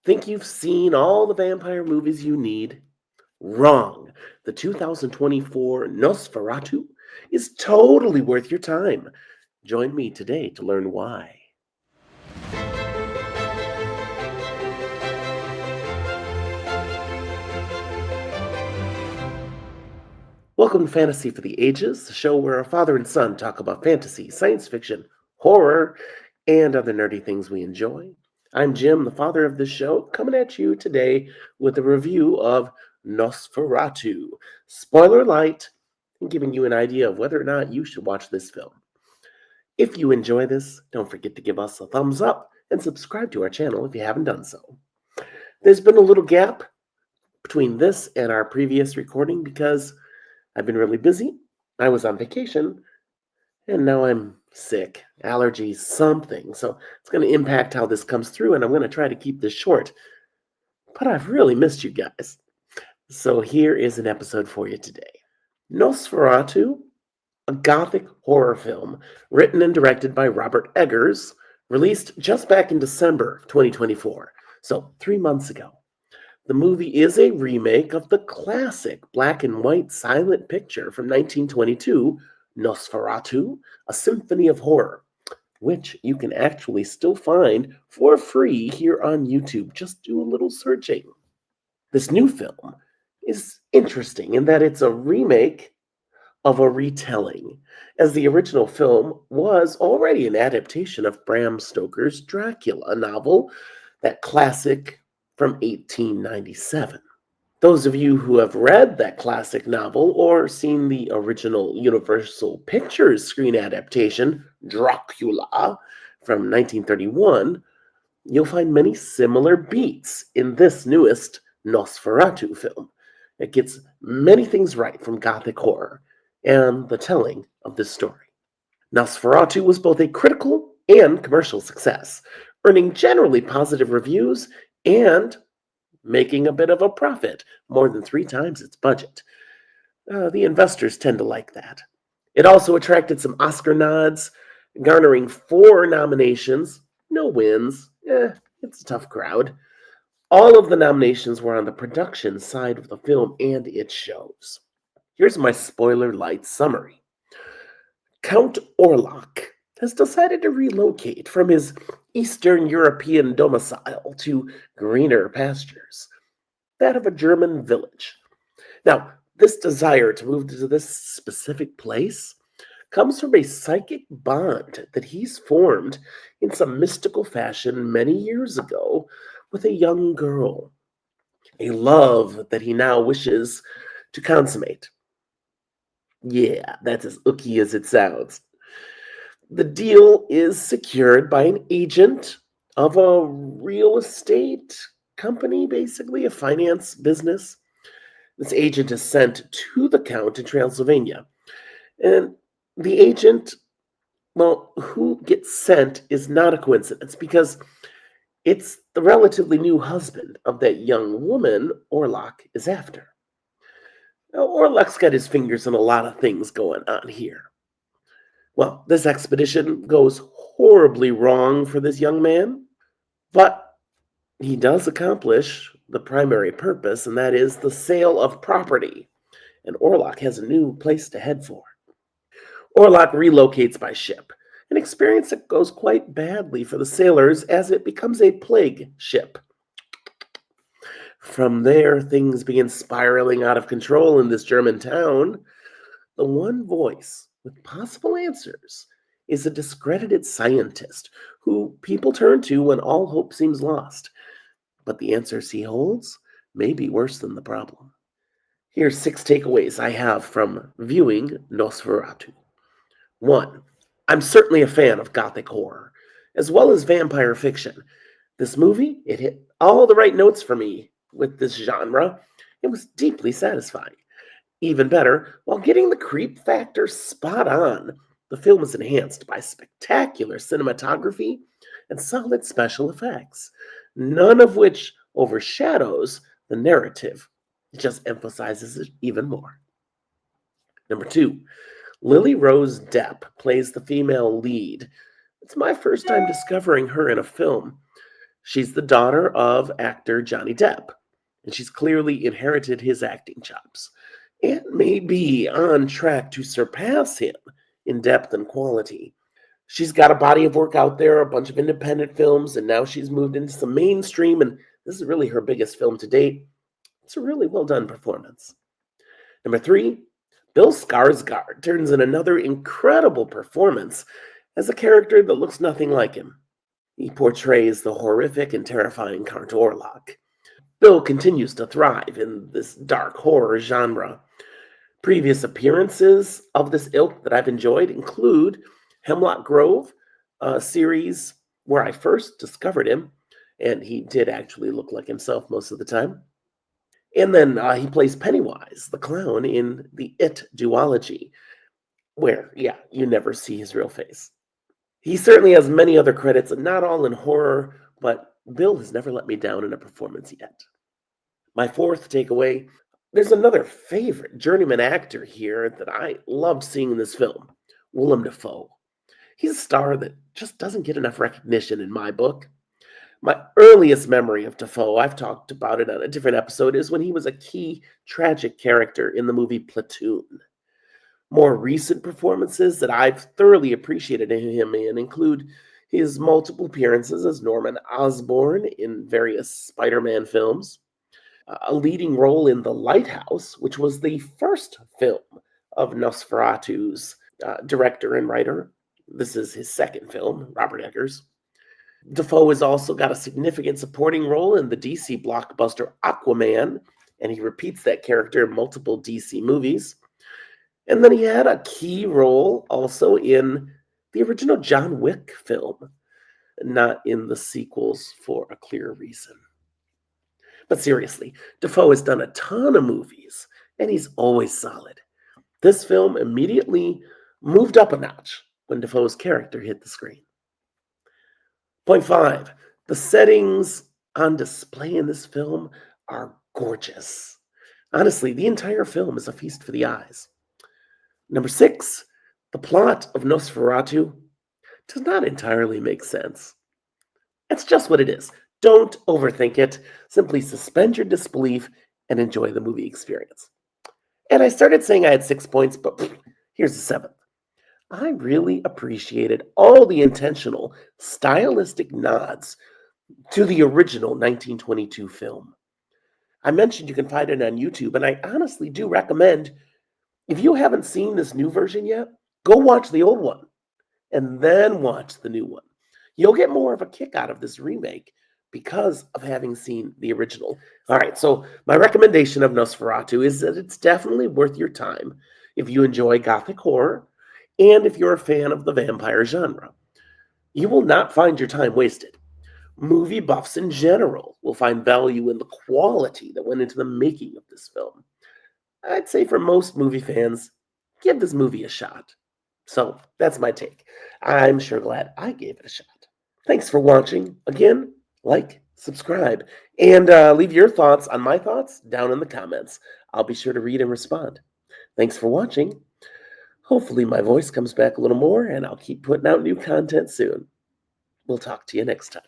Think you've seen all the vampire movies you need? Wrong. The 2024 Nosferatu is totally worth your time. Join me today to learn why. Welcome to Fantasy for the Ages, the show where a father and son talk about fantasy, science fiction, horror, and other nerdy things we enjoy. I'm Jim, the father of this show, coming at you today with a review of Nosferatu. Spoiler light, and giving you an idea of whether or not you should watch this film. If you enjoy this, don't forget to give us a thumbs up and subscribe to our channel if you haven't done so. There's been a little gap between this and our previous recording because I've been really busy. I was on vacation, and now I'm sick, allergies, something. So it's going to impact how this comes through, and I'm going to try to keep this short. But I've really missed you guys. So here is an episode for you today. Nosferatu, a gothic horror film written and directed by Robert Eggers, released just back in December of 2024, so 3 months ago. The movie is a remake of the classic black and white silent picture from 1922, Nosferatu, A Symphony of Horror, which you can actually still find for free here on YouTube. Just do a little searching. This new film is interesting in that it's a remake of a retelling, as the original film was already an adaptation of Bram Stoker's Dracula novel, that classic from 1897. Those of you who have read that classic novel or seen the original Universal Pictures screen adaptation, Dracula, from 1931, you'll find many similar beats in this newest Nosferatu film. It gets many things right from Gothic horror and the telling of this story. Nosferatu was both a critical and commercial success, earning generally positive reviews and making a bit of a profit, more than 3 times its budget. The investors tend to like that. It also attracted some Oscar nods, garnering 4 nominations, no wins. It's a tough crowd. All of the nominations were on the production side of the film, and it shows. Here's my spoiler-lite summary. Count Orlok has decided to relocate from his Eastern European domicile to greener pastures, that of a German village. Now, this desire to move to this specific place comes from a psychic bond that he's formed in some mystical fashion many years ago with a young girl, a love that he now wishes to consummate. Yeah, that's as ooky as it sounds. The deal is secured by an agent of a real estate company, basically, a finance business. This agent is sent to the Count in Transylvania. And the agent, well, who gets sent is not a coincidence because it's the relatively new husband of that young woman Orlok is after. Now, Orlok's got his fingers in a lot of things going on here. Well, this expedition goes horribly wrong for this young man, but he does accomplish the primary purpose, and that is the sale of property. And Orlok has a new place to head for. Orlok relocates by ship, an experience that goes quite badly for the sailors as it becomes a plague ship. From there, things begin spiraling out of control in this German town. The one voice with possible answers is a discredited scientist who people turn to when all hope seems lost. But the answers he holds may be worse than the problem. Here's 6 takeaways I have from viewing Nosferatu. 1. I'm certainly a fan of gothic horror, as well as vampire fiction. This movie, it hit all the right notes for me with this genre. It was deeply satisfying. Even better, while getting the creep factor spot on, the film is enhanced by spectacular cinematography and solid special effects, none of which overshadows the narrative. It just emphasizes it even more. Number 2, Lily Rose Depp plays the female lead. It's my first time discovering her in a film. She's the daughter of actor Johnny Depp, and she's clearly inherited his acting chops and may be on track to surpass him in depth and quality. She's got a body of work out there, a bunch of independent films, and now she's moved into some mainstream, and this is really her biggest film to date. It's a really well done performance. Number three, Bill Skarsgård turns in another incredible performance as a character that looks nothing like him. He portrays the horrific and terrifying Count Orlok. Bill continues to thrive in this dark horror genre. Previous appearances of this ilk that I've enjoyed include Hemlock Grove, a series where I first discovered him, and he did actually look like himself most of the time. And then he plays Pennywise, the clown, in the It duology, where, yeah, you never see his real face. He certainly has many other credits, and not all in horror, but Bill has never let me down in a performance yet. My fourth takeaway, there's another favorite journeyman actor here that I loved seeing in this film, Willem Dafoe. He's a star that just doesn't get enough recognition in my book. My earliest memory of Dafoe, I've talked about it on a different episode, is when he was a key tragic character in the movie Platoon. More recent performances that I've thoroughly appreciated him in include his multiple appearances as Norman Osborn in various Spider-Man films, a leading role in The Lighthouse, which was the first film of Nosferatu's director and writer. This is his second film, Robert Eggers. Dafoe has also got a significant supporting role in the DC blockbuster Aquaman, and he repeats that character in multiple DC movies. And then he had a key role also in the original John Wick film, not in the sequels for a clear reason. But seriously, Dafoe has done a ton of movies, and he's always solid. This film immediately moved up a notch when Dafoe's character hit the screen. Point five, the settings on display in this film are gorgeous. Honestly, the entire film is a feast for the eyes. Number six, the plot of Nosferatu does not entirely make sense. It's just what it is. Don't overthink it. Simply suspend your disbelief and enjoy the movie experience. And I started saying I had 6 points, but here's the seventh. I really appreciated all the intentional, stylistic nods to the original 1922 film. I mentioned you can find it on YouTube, and I honestly do recommend, if you haven't seen this new version yet, go watch the old one and then watch the new one. You'll get more of a kick out of this remake because of having seen the original. All right, so my recommendation of Nosferatu is that it's definitely worth your time if you enjoy gothic horror and if you're a fan of the vampire genre. You will not find your time wasted. Movie buffs in general will find value in the quality that went into the making of this film. I'd say for most movie fans, give this movie a shot. So that's my take. I'm sure glad I gave it a shot. Thanks for watching. Again, like, subscribe, and leave your thoughts on my thoughts down in the comments. I'll be sure to read and respond. Thanks for watching. Hopefully my voice comes back a little more, and I'll keep putting out new content soon. We'll talk to you next time.